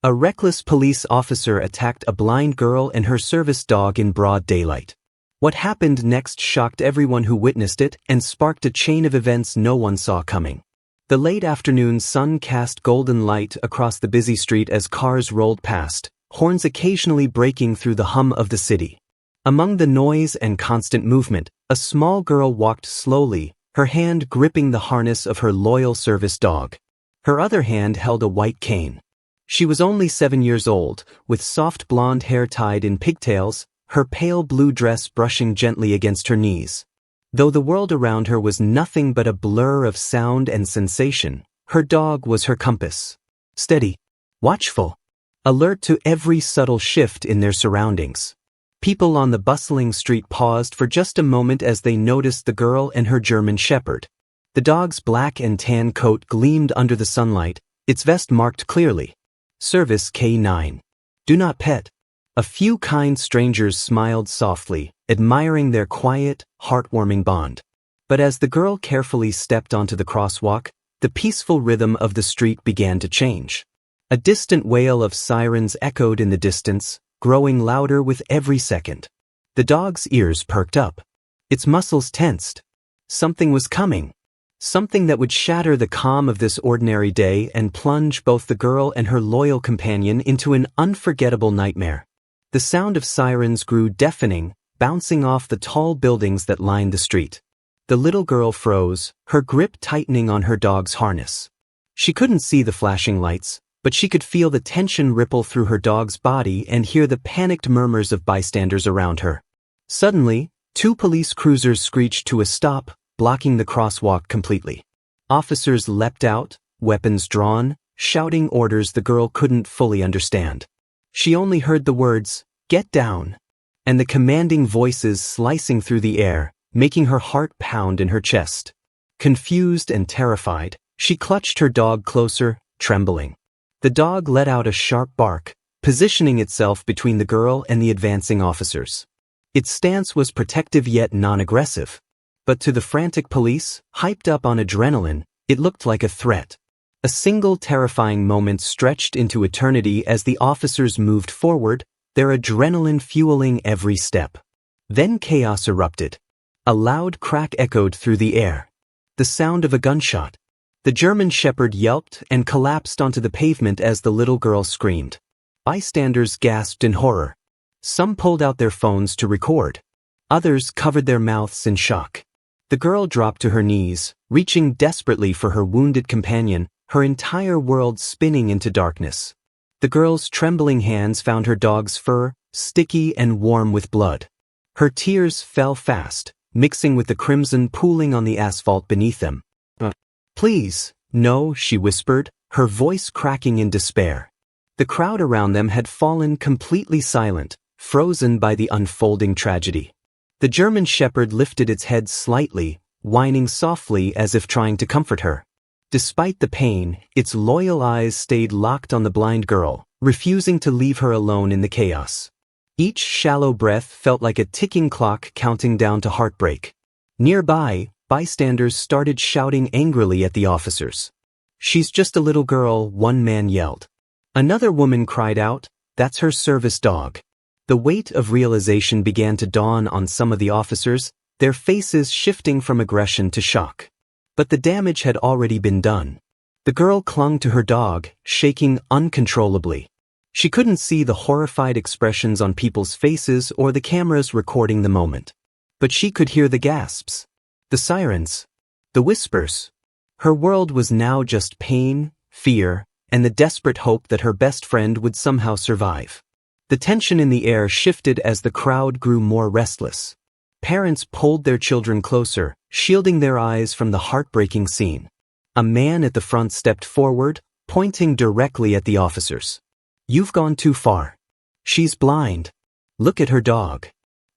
A reckless police officer attacked a blind girl and her service dog in broad daylight. What happened next shocked everyone who witnessed it and sparked a chain of events no one saw coming. The late afternoon sun cast golden light across the busy street as cars rolled past, horns occasionally breaking through the hum of the city. Among the noise and constant movement, a small girl walked slowly, her hand gripping the harness of her loyal service dog. Her other hand held a white cane. She was only 7 years old, with soft blonde hair tied in pigtails, her pale blue dress brushing gently against her knees. Though the world around her was nothing but a blur of sound and sensation, her dog was her compass. Steady, watchful, alert to every subtle shift in their surroundings. People on the bustling street paused for just a moment as they noticed the girl and her German shepherd. The dog's black and tan coat gleamed under the sunlight, its vest marked clearly, Service K9. Do not pet. A few kind strangers smiled softly, admiring their quiet, heartwarming bond. But as the girl carefully stepped onto the crosswalk, the peaceful rhythm of the street began to change. A distant wail of sirens echoed in the distance, growing louder with every second. The dog's ears perked up. Its muscles tensed. Something was coming. Something that would shatter the calm of this ordinary day and plunge both the girl and her loyal companion into an unforgettable nightmare. The sound of sirens grew deafening, bouncing off the tall buildings that lined the street. The little girl froze, her grip tightening on her dog's harness. She couldn't see the flashing lights, but she could feel the tension ripple through her dog's body and hear the panicked murmurs of bystanders around her. Suddenly, 2 police cruisers screeched to a stop, blocking the crosswalk completely. Officers leapt out, weapons drawn, shouting orders the girl couldn't fully understand. She only heard the words, "Get down," and the commanding voices slicing through the air, making her heart pound in her chest. Confused and terrified, she clutched her dog closer, trembling. The dog let out a sharp bark, positioning itself between the girl and the advancing officers. Its stance was protective yet non-aggressive. But to the frantic police, hyped up on adrenaline, it looked like a threat. A single terrifying moment stretched into eternity as the officers moved forward, their adrenaline fueling every step. Then chaos erupted. A loud crack echoed through the air. The sound of a gunshot. The German shepherd yelped and collapsed onto the pavement as the little girl screamed. Bystanders gasped in horror. Some pulled out their phones to record. Others covered their mouths in shock. The girl dropped to her knees, reaching desperately for her wounded companion, her entire world spinning into darkness. The girl's trembling hands found her dog's fur, sticky and warm with blood. Her tears fell fast, mixing with the crimson pooling on the asphalt beneath them. "Please, no," she whispered, her voice cracking in despair. The crowd around them had fallen completely silent, frozen by the unfolding tragedy. The German shepherd lifted its head slightly, whining softly as if trying to comfort her. Despite the pain, its loyal eyes stayed locked on the blind girl, refusing to leave her alone in the chaos. Each shallow breath felt like a ticking clock counting down to heartbreak. Nearby, bystanders started shouting angrily at the officers. "She's just a little girl," one man yelled. Another woman cried out, "That's her service dog." The weight of realization began to dawn on some of the officers, their faces shifting from aggression to shock. But the damage had already been done. The girl clung to her dog, shaking uncontrollably. She couldn't see the horrified expressions on people's faces or the cameras recording the moment. But she could hear the gasps, the sirens, the whispers. Her world was now just pain, fear, and the desperate hope that her best friend would somehow survive. The tension in the air shifted as the crowd grew more restless. Parents pulled their children closer, shielding their eyes from the heartbreaking scene. A man at the front stepped forward, pointing directly at the officers. "You've gone too far. She's blind. Look at her dog.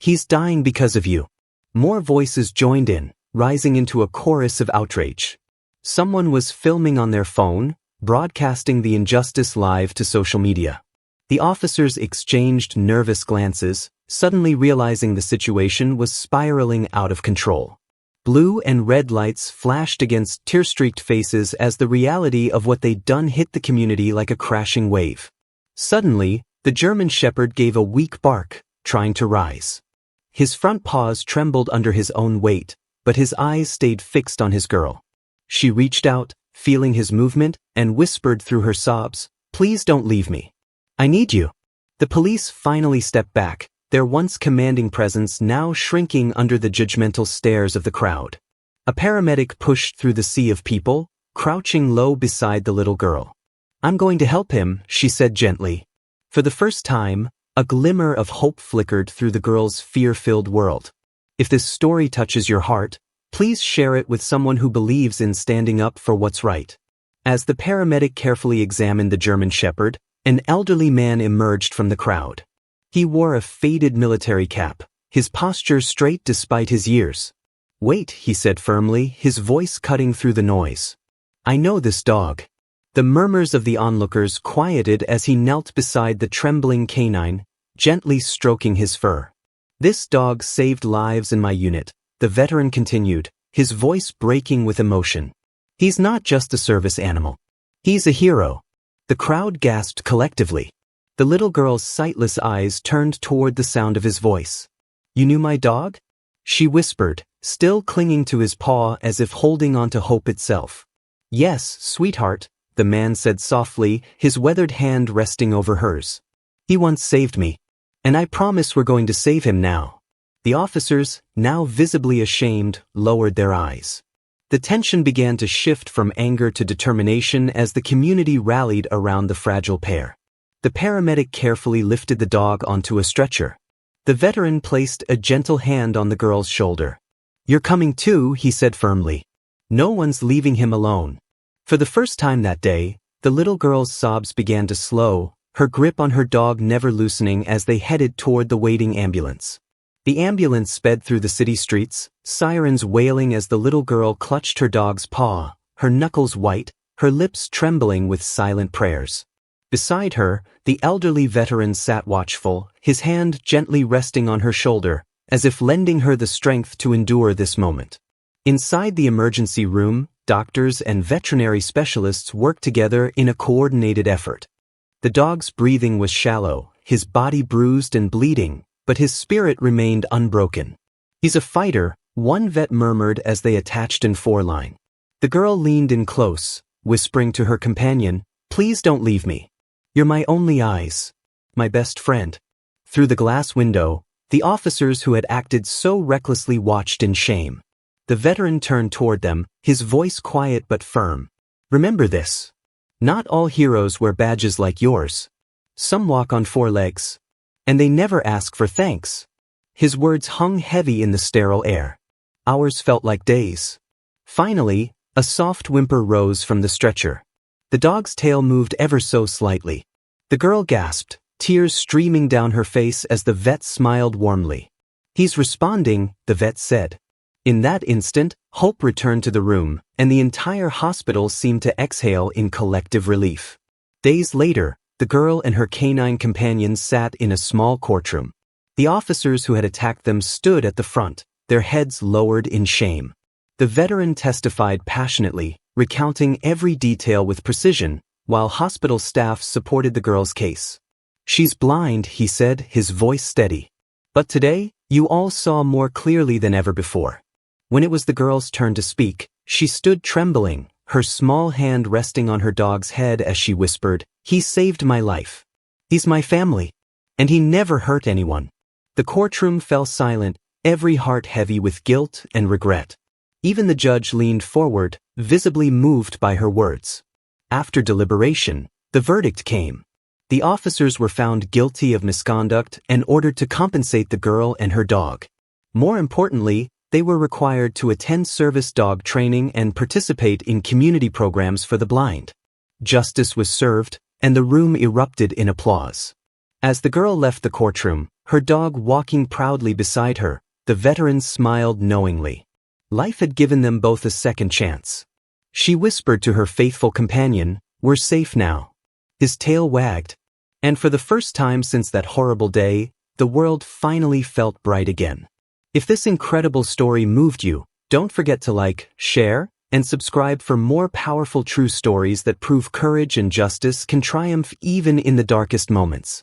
He's dying because of you." More voices joined in, rising into a chorus of outrage. Someone was filming on their phone, broadcasting the injustice live to social media. The officers exchanged nervous glances, suddenly realizing the situation was spiraling out of control. Blue and red lights flashed against tear-streaked faces as the reality of what they'd done hit the community like a crashing wave. Suddenly, the German Shepherd gave a weak bark, trying to rise. His front paws trembled under his own weight, but his eyes stayed fixed on his girl. She reached out, feeling his movement, and whispered through her sobs, "Please don't leave me. I need you." The police finally stepped back, their once commanding presence now shrinking under the judgmental stares of the crowd. A paramedic pushed through the sea of people, crouching low beside the little girl. "I'm going to help him," she said gently. For the first time, a glimmer of hope flickered through the girl's fear-filled world. If this story touches your heart, please share it with someone who believes in standing up for what's right. As the paramedic carefully examined the German Shepherd, an elderly man emerged from the crowd. He wore a faded military cap, his posture straight despite his years. "Wait," he said firmly, his voice cutting through the noise. "I know this dog." The murmurs of the onlookers quieted as he knelt beside the trembling canine, gently stroking his fur. "This dog saved lives in my unit," the veteran continued, his voice breaking with emotion. "He's not just a service animal. He's a hero." The crowd gasped collectively. The little girl's sightless eyes turned toward the sound of his voice. "You knew my dog?" she whispered, still clinging to his paw as if holding on to hope itself. "Yes, sweetheart," the man said softly, his weathered hand resting over hers. "He once saved me. And I promise we're going to save him now." The officers, now visibly ashamed, lowered their eyes. The tension began to shift from anger to determination as the community rallied around the fragile pair. The paramedic carefully lifted the dog onto a stretcher. The veteran placed a gentle hand on the girl's shoulder. "You're coming too," he said firmly. "No one's leaving him alone." For the first time that day, the little girl's sobs began to slow, her grip on her dog never loosening as they headed toward the waiting ambulance. The ambulance sped through the city streets, sirens wailing as the little girl clutched her dog's paw, her knuckles white, her lips trembling with silent prayers. Beside her, the elderly veteran sat watchful, his hand gently resting on her shoulder, as if lending her the strength to endure this moment. Inside the emergency room, doctors and veterinary specialists worked together in a coordinated effort. The dog's breathing was shallow, his body bruised and bleeding, but his spirit remained unbroken. "He's a fighter," one vet murmured as they attached in four-line. The girl leaned in close, whispering to her companion, "Please don't leave me. You're my only eyes. My best friend." Through the glass window, the officers who had acted so recklessly watched in shame. The veteran turned toward them, his voice quiet but firm. "Remember this. Not all heroes wear badges like yours. Some walk on four legs. And they never ask for thanks." His words hung heavy in the sterile air. Hours felt like days. Finally, a soft whimper rose from the stretcher. The dog's tail moved ever so slightly. The girl gasped, tears streaming down her face as the vet smiled warmly. "He's responding," the vet said. In that instant, hope returned to the room, and the entire hospital seemed to exhale in collective relief. Days later, the girl and her canine companions sat in a small courtroom. The officers who had attacked them stood at the front, their heads lowered in shame. The veteran testified passionately, recounting every detail with precision, while hospital staff supported the girl's case. "She's blind," he said, his voice steady. "But today, you all saw more clearly than ever before." When it was the girl's turn to speak, she stood trembling, her small hand resting on her dog's head as she whispered, "He saved my life. He's my family. And he never hurt anyone." The courtroom fell silent, every heart heavy with guilt and regret. Even the judge leaned forward, visibly moved by her words. After deliberation, the verdict came. The officers were found guilty of misconduct and ordered to compensate the girl and her dog. More importantly, they were required to attend service dog training and participate in community programs for the blind. Justice was served, and the room erupted in applause. As the girl left the courtroom, her dog walking proudly beside her, the veteran smiled knowingly. Life had given them both a second chance. She whispered to her faithful companion, "We're safe now." His tail wagged. And for the first time since that horrible day, the world finally felt bright again. If this incredible story moved you, don't forget to like, share, and subscribe for more powerful true stories that prove courage and justice can triumph even in the darkest moments.